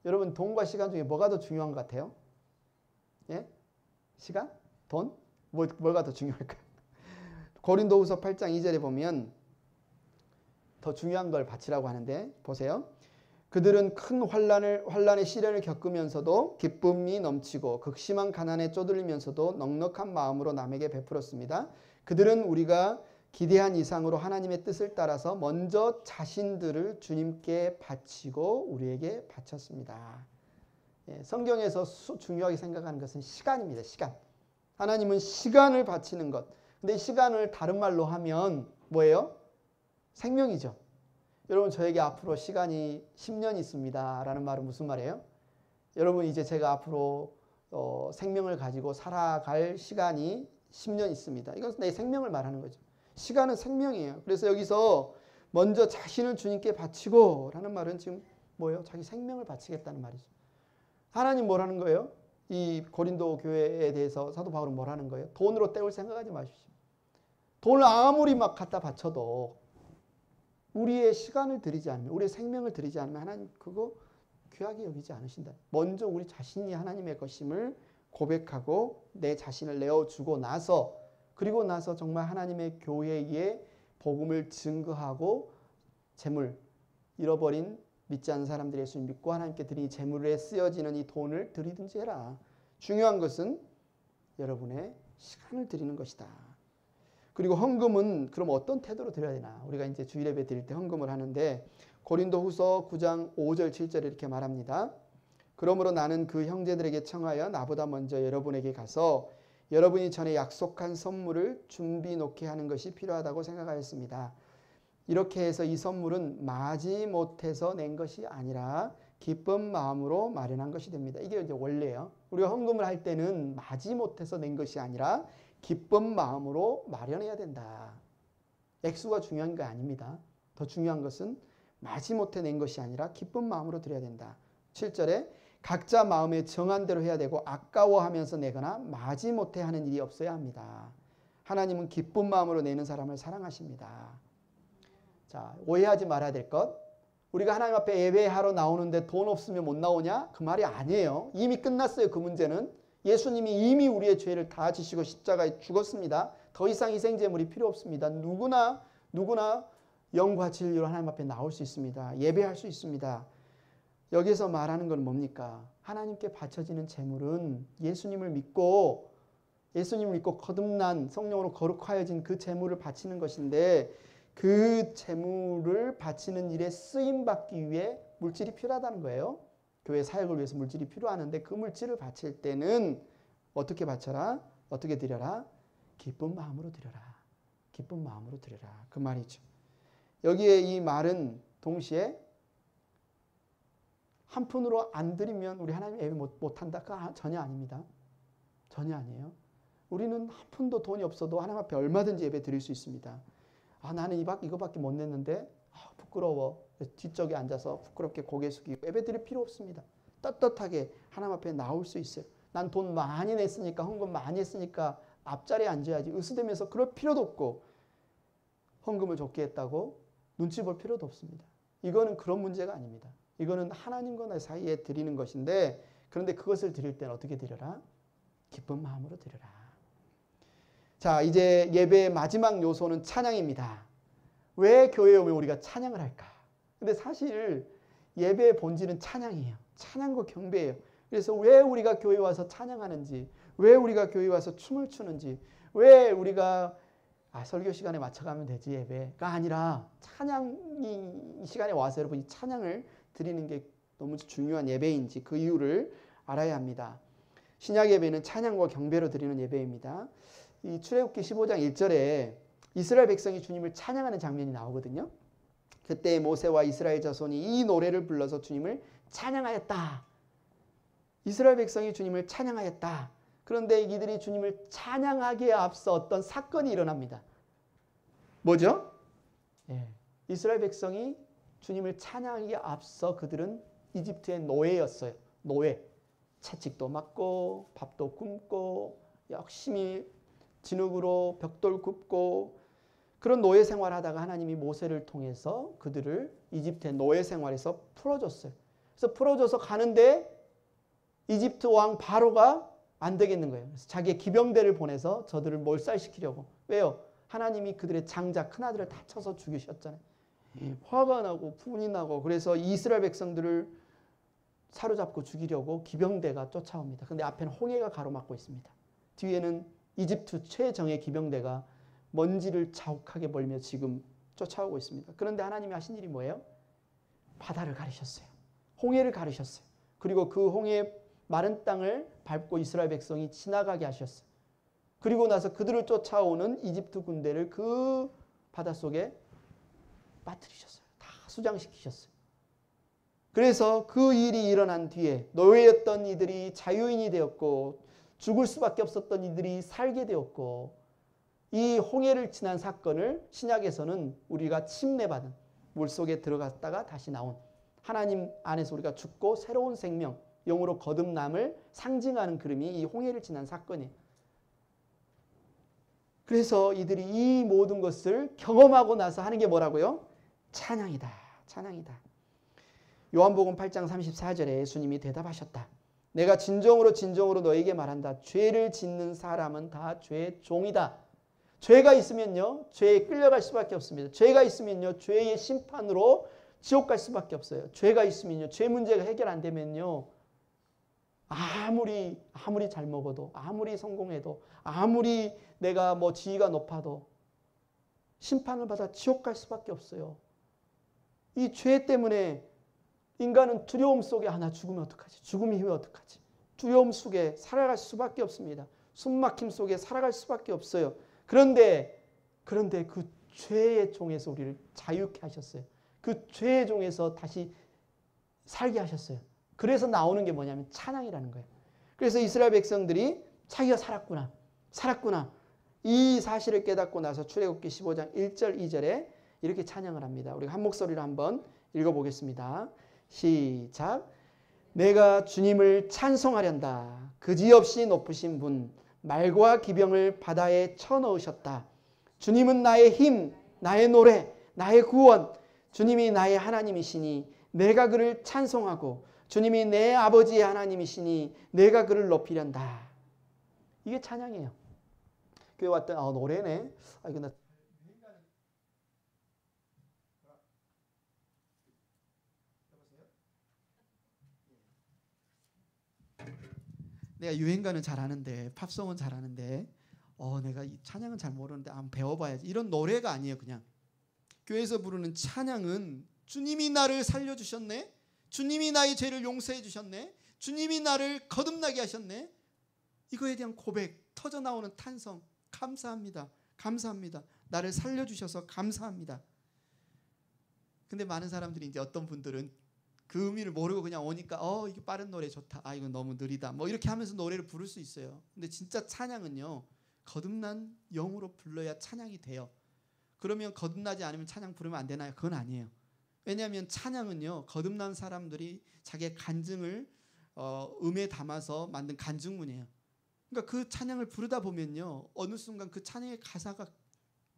여러분 돈과 시간 중에 뭐가 더 중요한 것 같아요? 예? 시간? 돈? 뭐가 더 중요할까요? 고린도후서 8장 2절에 보면 더 중요한 걸 바치라고 하는데 보세요. 그들은 큰 환난의 시련을 겪으면서도 기쁨이 넘치고 극심한 가난에 쪼들리면서도 넉넉한 마음으로 남에게 베풀었습니다. 그들은 우리가 기대한 이상으로 하나님의 뜻을 따라서 먼저 자신들을 주님께 바치고 우리에게 바쳤습니다. 성경에서 중요하게 생각하는 것은 시간입니다. 시간. 하나님은 시간을 바치는 것. 근데 시간을 다른 말로 하면 뭐예요? 생명이죠. 여러분 저에게 앞으로 시간이 10년 있습니다 라는 말은 무슨 말이에요? 여러분 이제 제가 앞으로 생명을 가지고 살아갈 시간이 10년 있습니다. 이건 내 생명을 말하는 거죠. 시간은 생명이에요. 그래서 여기서 먼저 자신을 주님께 바치고 라는 말은 지금 뭐예요? 자기 생명을 바치겠다는 말이죠. 하나님 뭐라는 거예요? 이 고린도 교회에 대해서 사도 바울은 뭐라는 거예요? 돈으로 때울 생각하지 마십시오. 돈을 아무리 막 갖다 바쳐도 우리의 시간을 드리지 않으면 우리의 생명을 드리지 않으면 하나님 그거 귀하게 여기지 않으신다. 먼저 우리 자신이 하나님의 것임을 고백하고 내 자신을 내어주고 나서 그리고 나서 정말 하나님의 교회에 복음을 증거하고 재물 잃어버린 믿지 않는 사람들이 예수님 믿고 하나님께 드린 재물에 쓰여지는 이 돈을 드리든지 해라. 중요한 것은 여러분의 시간을 드리는 것이다. 그리고 헌금은 그럼 어떤 태도로 드려야 되나? 우리가 이제 주일 예배 드릴 때 헌금을 하는데 고린도후서 9장 5절 7절에 이렇게 말합니다. 그러므로 나는 그 형제들에게 청하여 나보다 먼저 여러분에게 가서 여러분이 전에 약속한 선물을 준비 놓게 하는 것이 필요하다고 생각하였습니다. 이렇게 해서 이 선물은 마지못해서 낸 것이 아니라 기쁜 마음으로 마련한 것이 됩니다. 이게 이제 원래예요. 우리가 헌금을 할 때는 마지못해서 낸 것이 아니라 기쁜 마음으로 마련해야 된다. 액수가 중요한 게 아닙니다. 더 중요한 것은 마지못해 낸 것이 아니라 기쁜 마음으로 드려야 된다. 7절에 각자 마음에 정한 대로 해야 되고 아까워하면서 내거나 마지못해 하는 일이 없어야 합니다. 하나님은 기쁜 마음으로 내는 사람을 사랑하십니다. 자, 오해하지 말아야 될 것. 우리가 하나님 앞에 예배하러 나오는데 돈 없으면 못 나오냐? 그 말이 아니에요. 이미 끝났어요. 그 문제는. 예수님이 이미 우리의 죄를 다 지시고 십자가에 죽었습니다. 더 이상 희생제물이 필요 없습니다. 누구나 영과 진리로 하나님 앞에 나올 수 있습니다. 예배할 수 있습니다. 여기서 말하는 건 뭡니까? 하나님께 바쳐지는 제물은 예수님을 믿고 거듭난 성령으로 거룩하여진 그 제물을 바치는 것인데 그 제물을 바치는 일에 쓰임받기 위해 물질이 필요하다는 거예요. 교회 사역을 위해서 물질이 필요하는데 그 물질을 바칠 때는 어떻게 바쳐라? 어떻게 드려라? 기쁜 마음으로 드려라. 기쁜 마음으로 드려라. 그 말이죠. 여기에 이 말은 동시에 한 푼으로 안 드리면 우리 하나님 예배 못한다? 그거 전혀 아닙니다. 전혀 아니에요. 우리는 한 푼도 돈이 없어도 하나님 앞에 얼마든지 예배 드릴 수 있습니다. 나는 이거밖에 못 냈는데 부끄러워. 뒤쪽에 앉아서 부끄럽게 고개 숙이고 예배 드릴 필요 없습니다. 떳떳하게 하나님 앞에 나올 수 있어요. 난 돈 많이 냈으니까 헌금 많이 했으니까 앞자리에 앉아야지. 으스대면서 그럴 필요도 없고 헌금을 적게 했다고 눈치 볼 필요도 없습니다. 이거는 그런 문제가 아닙니다. 이거는 하나님과 나 사이에 드리는 것인데 그런데 그것을 드릴 때는 어떻게 드려라? 기쁜 마음으로 드려라. 자, 이제 예배의 마지막 요소는 찬양입니다. 왜 교회에 오면 우리가 찬양을 할까? 근데 사실 예배의 본질은 찬양이에요. 찬양과 경배예요. 그래서 왜 우리가 교회 와서 찬양하는지, 왜 우리가 교회 와서 춤을 추는지, 왜 우리가 설교 시간에 맞춰가면 되지 예배가 아니라 찬양이 시간에 와서 여러분이 찬양을 드리는 게 너무 중요한 예배인지 그 이유를 알아야 합니다. 신약 예배는 찬양과 경배로 드리는 예배입니다. 이 출애굽기 15장 1절에 이스라엘 백성이 주님을 찬양하는 장면이 나오거든요. 그때 모세와 이스라엘 자손이 이 노래를 불러서 주님을 찬양하였다. 이스라엘 백성이 주님을 찬양하였다. 그런데 이들이 주님을 찬양하기에 앞서 어떤 사건이 일어납니다. 뭐죠? 이스라엘 백성이 주님을 찬양하기에 앞서 그들은 이집트의 노예였어요. 노예. 채찍도 맞고 밥도 굶고 열심히 진흙으로 벽돌 굽고 그런 노예 생활하다가 하나님이 모세를 통해서 그들을 이집트의 노예 생활에서 풀어줬어요. 그래서 풀어줘서 가는데 이집트 왕 바로가 안 되겠는 거예요. 그래서 자기의 기병대를 보내서 저들을 몰살시키려고. 왜요? 하나님이 그들의 장자 큰아들을 다 쳐서 죽이셨잖아요. 화가 나고 분이 나고 그래서 이스라엘 백성들을 사로잡고 죽이려고 기병대가 쫓아옵니다. 근데 앞에는 홍해가 가로막고 있습니다. 뒤에는 이집트 최정예 기병대가 먼지를 자욱하게 몰며 지금 쫓아오고 있습니다. 그런데 하나님이 하신 일이 뭐예요? 바다를 가르셨어요. 홍해를 가르셨어요. 그리고 그 홍해 마른 땅을 밟고 이스라엘 백성이 지나가게 하셨어요. 그리고 나서 그들을 쫓아오는 이집트 군대를 그 바닷속에 빠뜨리셨어요. 다 수장시키셨어요. 그래서 그 일이 일어난 뒤에 노예였던 이들이 자유인이 되었고 죽을 수밖에 없었던 이들이 살게 되었고 이 홍해를 지난 사건을 신약에서는 우리가 침례받은 물속에 들어갔다가 다시 나온 하나님 안에서 우리가 죽고 새로운 생명 영으로 거듭남을 상징하는 그림이 이 홍해를 지난 사건이에요. 그래서 이들이 이 모든 것을 경험하고 나서 하는 게 뭐라고요? 찬양이다. 찬양이다. 요한복음 8장 34절에 예수님이 대답하셨다. 내가 진정으로 진정으로 너에게 말한다. 죄를 짓는 사람은 다 죄의 종이다. 죄가 있으면요. 죄에 끌려갈 수밖에 없습니다. 죄가 있으면요. 죄의 심판으로 지옥 갈 수밖에 없어요. 죄가 있으면요. 죄 문제가 해결 안 되면요. 아무리 잘 먹어도 아무리 성공해도 아무리 내가 뭐 지위가 높아도 심판을 받아 지옥 갈 수밖에 없어요. 이 죄 때문에 인간은 두려움 속에 나 죽으면 어떡하지? 죽음이 힘이 어떡하지? 두려움 속에 살아갈 수밖에 없습니다. 숨막힘 속에 살아갈 수밖에 없어요. 그런데 그 죄의 종에서 우리를 자유케 하셨어요. 그 죄의 종에서 다시 살게 하셨어요. 그래서 나오는 게 뭐냐면 찬양이라는 거예요. 그래서 이스라엘 백성들이 자기가 살았구나. 이 사실을 깨닫고 나서 출애굽기 15장 1절 2절에 이렇게 찬양을 합니다. 우리가 한 목소리로 한번 읽어보겠습니다. 시작. 내가 주님을 찬송하련다. 그지없이 높으신 분 말과 기병을 바다에 쳐넣으셨다. 주님은 나의 힘, 나의 노래, 나의 구원. 주님이 나의 하나님이시니 내가 그를 찬송하고 주님이 내 아버지의 하나님이시니 내가 그를 높이련다. 이게 찬양이에요. 교회 왔더니 노래네. 이거 나 내가 유행가는 잘하는데 팝송은 잘하는데 내가 이 찬양은 잘 모르는데 한번 배워봐야지. 이런 노래가 아니에요. 그냥 교회에서 부르는 찬양은 주님이 나를 살려주셨네. 주님이 나의 죄를 용서해 주셨네. 주님이 나를 거듭나게 하셨네. 이거에 대한 고백, 터져나오는 탄성. 감사합니다. 감사합니다. 나를 살려주셔서 감사합니다. 근데 많은 사람들이 이제 어떤 분들은 그 의미를 모르고 그냥 오니까 이게 빠른 노래 좋다. 이건 너무 느리다. 뭐 이렇게 하면서 노래를 부를 수 있어요. 근데 진짜 찬양은요. 거듭난 영으로 불러야 찬양이 돼요. 그러면 거듭나지 않으면 찬양 부르면 안 되나요? 그건 아니에요. 왜냐하면 찬양은요. 거듭난 사람들이 자기의 간증을 음에 담아서 만든 간증문이에요. 그러니까 그 찬양을 부르다 보면요. 어느 순간 그 찬양의 가사가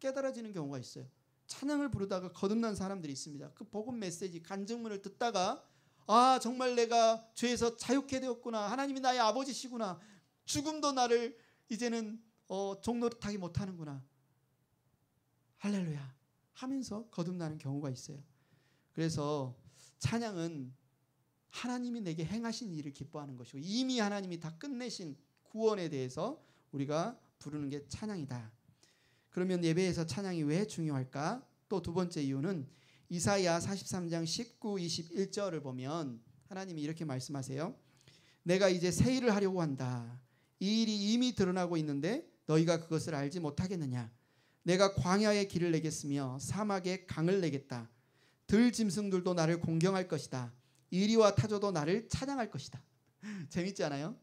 깨달아지는 경우가 있어요. 찬양을 부르다가 거듭난 사람들이 있습니다. 그 복음 메시지 간증문을 듣다가 정말 내가 죄에서 자유케 되었구나. 하나님이 나의 아버지시구나. 죽음도 나를 이제는 종노릇하기 못하는구나. 할렐루야 하면서 거듭나는 경우가 있어요. 그래서 찬양은 하나님이 내게 행하신 일을 기뻐하는 것이고 이미 하나님이 다 끝내신 구원에 대해서 우리가 부르는 게 찬양이다. 그러면 예배에서 찬양이 왜 중요할까? 또 두 번째 이유는 이사야 43장 19, 21절을 보면 하나님이 이렇게 말씀하세요. 내가 이제 새 일을 하려고 한다. 이 일이 이미 드러나고 있는데 너희가 그것을 알지 못하겠느냐. 내가 광야에 길을 내겠으며 사막에 강을 내겠다. 들짐승들도 나를 공경할 것이다. 이리와 타조도 나를 찬양할 것이다. 재밌지 않아요?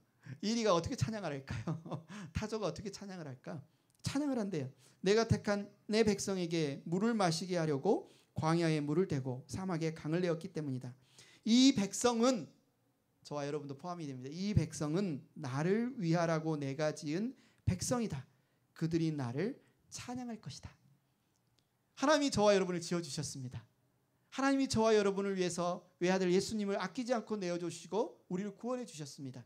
이리가 어떻게 찬양을 할까요? 타조가 어떻게 찬양을 할까? 찬양을 한대요. 내가 택한 내 백성에게 물을 마시게 하려고 광야에 물을 대고 사막에 강을 내었기 때문이다. 이 백성은 저와 여러분도 포함이 됩니다. 이 백성은 나를 위하라고 내가 지은 백성이다. 그들이 나를 찬양할 것이다. 하나님이 저와 여러분을 지어주셨습니다. 하나님이 저와 여러분을 위해서 외아들 예수님을 아끼지 않고 내어주시고 우리를 구원해 주셨습니다.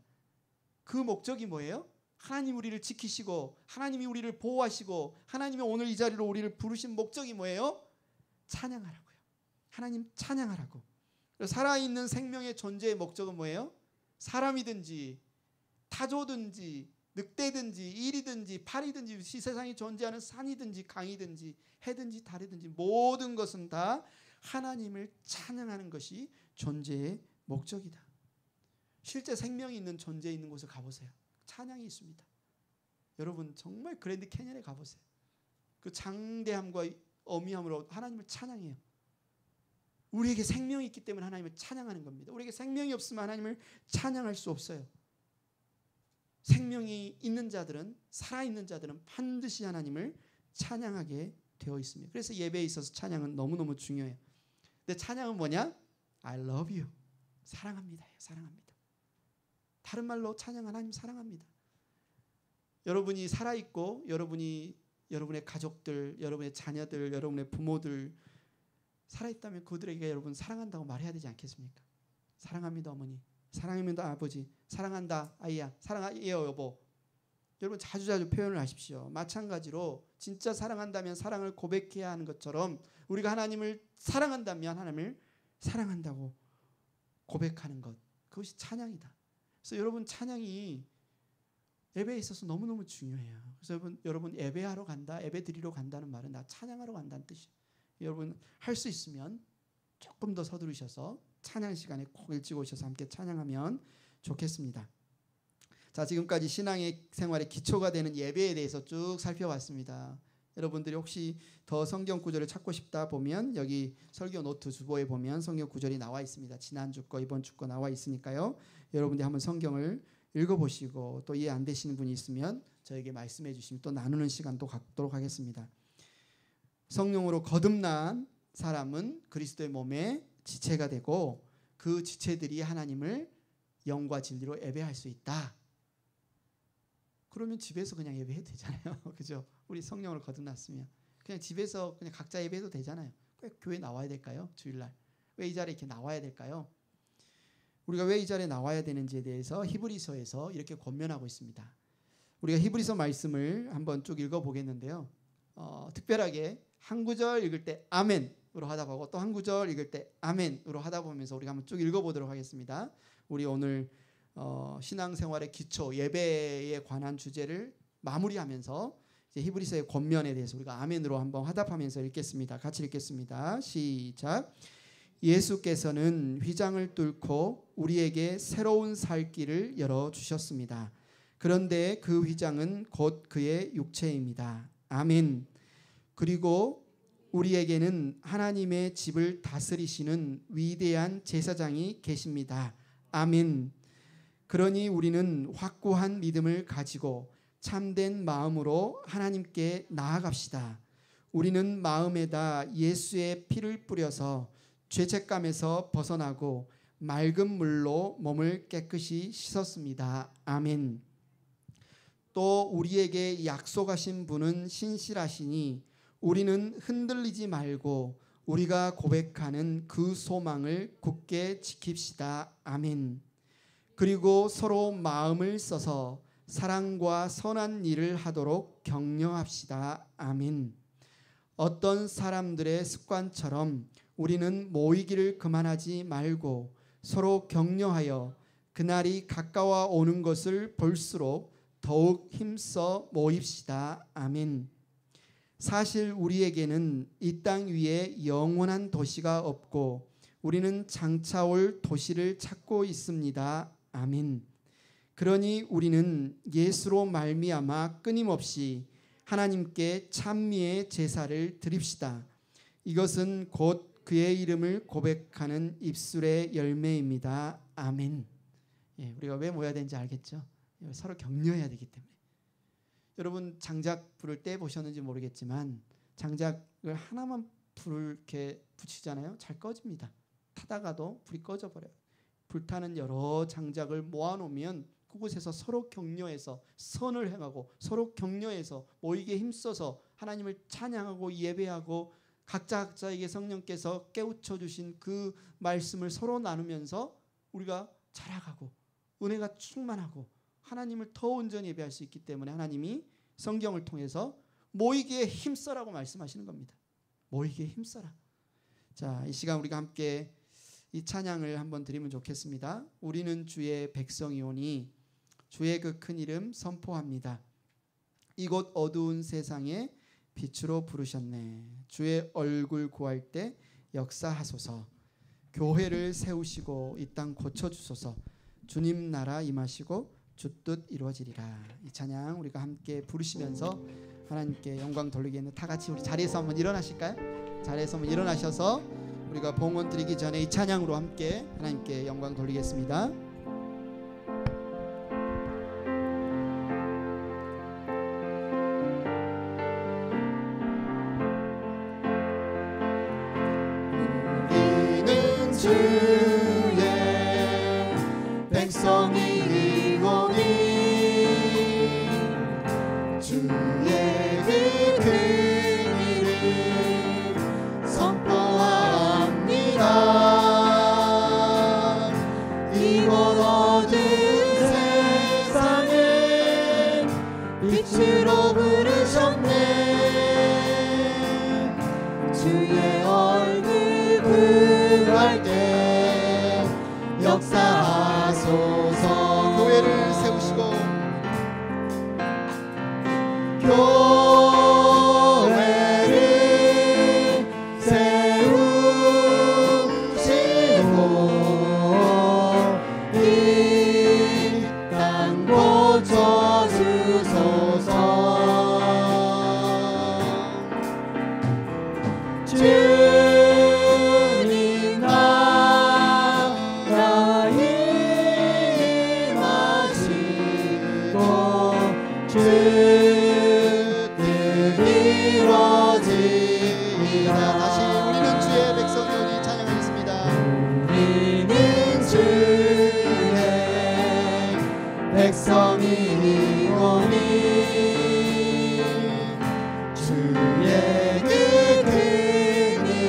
그 목적이 뭐예요? 하나님 우리를 지키시고 하나님이 우리를 보호하시고 하나님이 오늘 이 자리로 우리를 부르신 목적이 뭐예요? 찬양하라고요. 하나님 찬양하라고. 살아있는 생명의 존재의 목적은 뭐예요? 사람이든지 타조든지 늑대든지 일이든지 팔이든지 이 세상에 존재하는 산이든지 강이든지 해든지 달이든지 모든 것은 다 하나님을 찬양하는 것이 존재의 목적이다. 실제 생명이 있는 존재 있는 곳을 가보세요. 찬양이 있습니다. 여러분 정말 그랜드 캐년에 가보세요. 그 장대함과 어미함으로 하나님을 찬양해요. 우리에게 생명이 있기 때문에 하나님을 찬양하는 겁니다. 우리에게 생명이 없으면 하나님을 찬양할 수 없어요. 생명이 있는 자들은 살아있는 자들은 반드시 하나님을 찬양하게 되어 있습니다. 그래서 예배에 있어서 찬양은 너무너무 중요해요. 근데 찬양은 뭐냐? I love you. 사랑합니다. 사랑합니다. 다른 말로 찬양 하나님 사랑합니다. 여러분이 살아있고 여러분이 여러분의 가족들, 여러분의 자녀들, 여러분의 부모들 살아있다면 그들에게 여러분 사랑한다고 말해야 되지 않겠습니까? 사랑합니다 어머니, 사랑합니다 아버지, 사랑한다 아이야, 사랑해요 여보. 여러분 자주자주 표현을 하십시오. 마찬가지로 진짜 사랑한다면 사랑을 고백해야 하는 것처럼 우리가 하나님을 사랑한다면 하나님을 사랑한다고 고백하는 것, 그것이 찬양이다. 그래서 여러분 찬양이 예배에 있어서 너무너무 중요해요. 그래서 여러분 예배하러 간다, 예배 드리러 간다는 말은 나 찬양하러 간다는 뜻이에요. 여러분 할 수 있으면 조금 더 서두르셔서 찬양 시간에 꼭 일찍 오셔서 함께 찬양하면 좋겠습니다. 자, 지금까지 신앙의 생활의 기초가 되는 예배에 대해서 쭉 살펴봤습니다. 여러분들이 혹시 더 성경 구절을 찾고 싶다 보면 여기 설교 노트 주보에 보면 성경 구절이 나와 있습니다. 지난주 거 이번 주 거 나와 있으니까요. 여러분들이 한번 성경을 읽어보시고 또 이해 안 되시는 분이 있으면 저에게 말씀해 주시면 또 나누는 시간도 갖도록 하겠습니다. 성령으로 거듭난 사람은 그리스도의 몸의 지체가 되고 그 지체들이 하나님을 영과 진리로 예배할 수 있다. 그러면 집에서 그냥 예배해도 되잖아요. 그죠? 우리 성령으로 거듭났으면 그냥 집에서 그냥 각자 예배해도 되잖아요. 왜 교회 나와야 될까요? 주일날 왜 이 자리에 이렇게 나와야 될까요? 우리가 왜 이 자리에 나와야 되는지에 대해서 히브리서에서 이렇게 권면하고 있습니다. 우리가 히브리서 말씀을 한번 쭉 읽어보겠는데요. 특별하게 한 구절 읽을 때 아멘으로 하다 보고 또 한 구절 읽을 때 아멘으로 하다 보면서 우리가 한번 쭉 읽어보도록 하겠습니다. 우리 오늘 신앙생활의 기초 예배에 관한 주제를 마무리하면서 이제 히브리서의 권면에 대해서 우리가 아멘으로 한번 화답하면서 읽겠습니다. 같이 읽겠습니다. 시작. 예수께서는 휘장을 뚫고 우리에게 새로운 살 길을 열어주셨습니다. 그런데 그 휘장은 곧 그의 육체입니다. 아멘. 그리고 우리에게는 하나님의 집을 다스리시는 위대한 제사장이 계십니다. 아멘. 그러니 우리는 확고한 믿음을 가지고 참된 마음으로 하나님께 나아갑시다. 우리는 마음에다 예수의 피를 뿌려서 죄책감에서 벗어나고 맑은 물로 몸을 깨끗이 씻었습니다. 아멘. 또 우리에게 약속하신 분은 신실하시니 우리는 흔들리지 말고 우리가 고백하는 그 소망을 굳게 지킵시다. 아멘. 그리고 서로 마음을 써서 사랑과 선한 일을 하도록 격려합시다. 아멘. 어떤 사람들의 습관처럼 우리는 모이기를 그만하지 말고 서로 격려하여 그날이 가까워 오는 것을 볼수록 더욱 힘써 모입시다. 아멘. 사실 우리에게는 이 땅 위에 영원한 도시가 없고 우리는 장차 올 도시를 찾고 있습니다. 아멘. 그러니 우리는 예수로 말미암아 끊임없이 하나님께 찬미의 제사를 드립시다. 이것은 곧 그의 이름을 고백하는 입술의 열매입니다. 아멘. 우리가 왜 모여야 되는지 알겠죠? 서로 격려해야 되기 때문에. 여러분 장작 부를 때 보셨는지 모르겠지만 장작을 하나만 불을 이렇게 붙이잖아요. 잘 꺼집니다. 타다가도 불이 꺼져버려요. 불타는 여러 장작을 모아놓으면 그곳에서 서로 격려해서 선을 행하고 서로 격려해서 모이게 힘써서 하나님을 찬양하고 예배하고 각자에게 성령께서 깨우쳐 주신 그 말씀을 서로 나누면서 우리가 자라가고 은혜가 충만하고 하나님을 더 온전히 예배할 수 있기 때문에 하나님이 성경을 통해서 모이기에 힘써라고 말씀하시는 겁니다. 모이기에 힘써라. 자, 이 시간 우리가 함께 이 찬양을 한번 드리면 좋겠습니다. 우리는 주의 백성이오니 주의 그 큰 이름 선포합니다. 이곳 어두운 세상에 빛으로 부르셨네. 주의 얼굴 구할 때 역사하소서. 교회를 세우시고 이 땅 고쳐주소서. 주님 나라 임하시고 주 뜻 이루어지리라. 이 찬양 우리가 함께 부르시면서 하나님께 영광 돌리겠는데 다 같이 우리 자리에서 한번 일어나실까요? 자리에서 한번 일어나셔서 우리가 봉헌 드리기 전에 이 찬양으로 함께 하나님께 영광 돌리겠습니다. 우리는 주의 백성이오니 주의 그 큰 이름 선포합니다. 이곳 어두운 세상에 빛으로 부르셨네. 주의 얼굴 구할 때 역사하소서. 교회를 세우시고 교회를 세우시고 이 땅 고쳐주소서. 주님 나라 임하시고 주 뜻 이루어지리라. 다시 우리는 주의 백성이오니 찬양하겠습니다. 우리는 주의 백성이오니 주의 그 큰 이름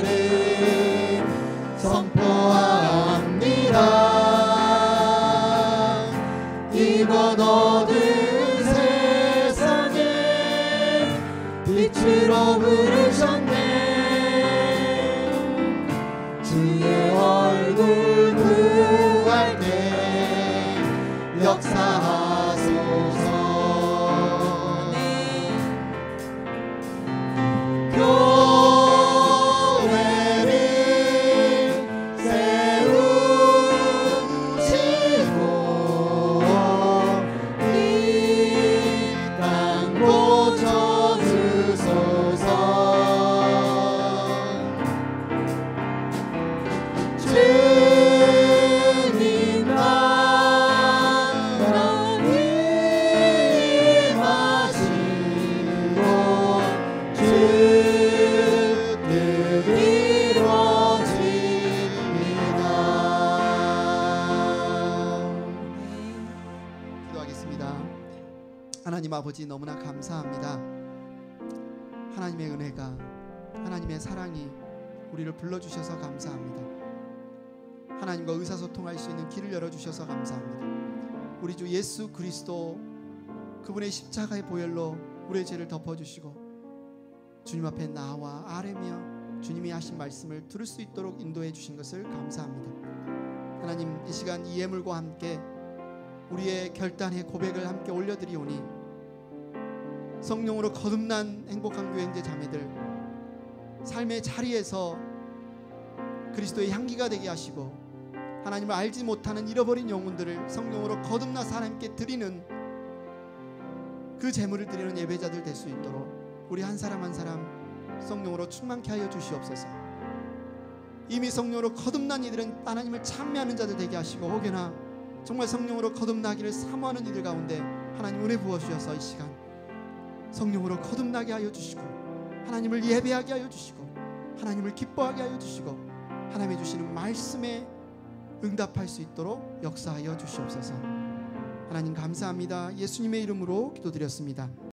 선포합니다. 이곳 어두운 세상에 빛으로 부르셨네. 주의 얼굴 구할 때 역사하소서. 교회를 세우시고 이 땅 고쳐주소서. 주님 나라 임하시고 주 뜻 이루어지리라. 기도하겠습니다. 하나님 아버지 너무나 감사합니다. 하나님의 은혜가 하나님의 사랑이 우리를 불러주셔서 감사합니다. 하나님과 의사소통할 수 있는 길을 열어주셔서 감사합니다. 우리 주 예수 그리스도 그분의 십자가의 보혈로 우리의 죄를 덮어주시고 주님 앞에 나와 아뢰며 주님이 하신 말씀을 들을 수 있도록 인도해 주신 것을 감사합니다. 하나님, 이 시간 이 예물과 함께 우리의 결단의 고백을 함께 올려드리오니 성령으로 거듭난 행복한 교회 형제 자매들 삶의 자리에서 그리스도의 향기가 되게 하시고 하나님을 알지 못하는 잃어버린 영혼들을 성령으로 거듭나서 하나님께 드리는 그 제물을 드리는 예배자들 될 수 있도록 우리 한 사람 한 사람 성령으로 충만케 하여 주시옵소서. 이미 성령으로 거듭난 이들은 하나님을 찬미하는 자들 되게 하시고 혹여나 정말 성령으로 거듭나기를 사모하는 이들 가운데 하나님 은혜 부어주셔서 이 시간 성령으로 거듭나게 하여 주시고 하나님을 예배하게 하여 주시고 하나님을 기뻐하게 하여 주시고 하나님이 주시는 말씀에 응답할 수 있도록 역사하여 주시옵소서. 하나님 감사합니다. 예수님의 이름으로 기도드렸습니다.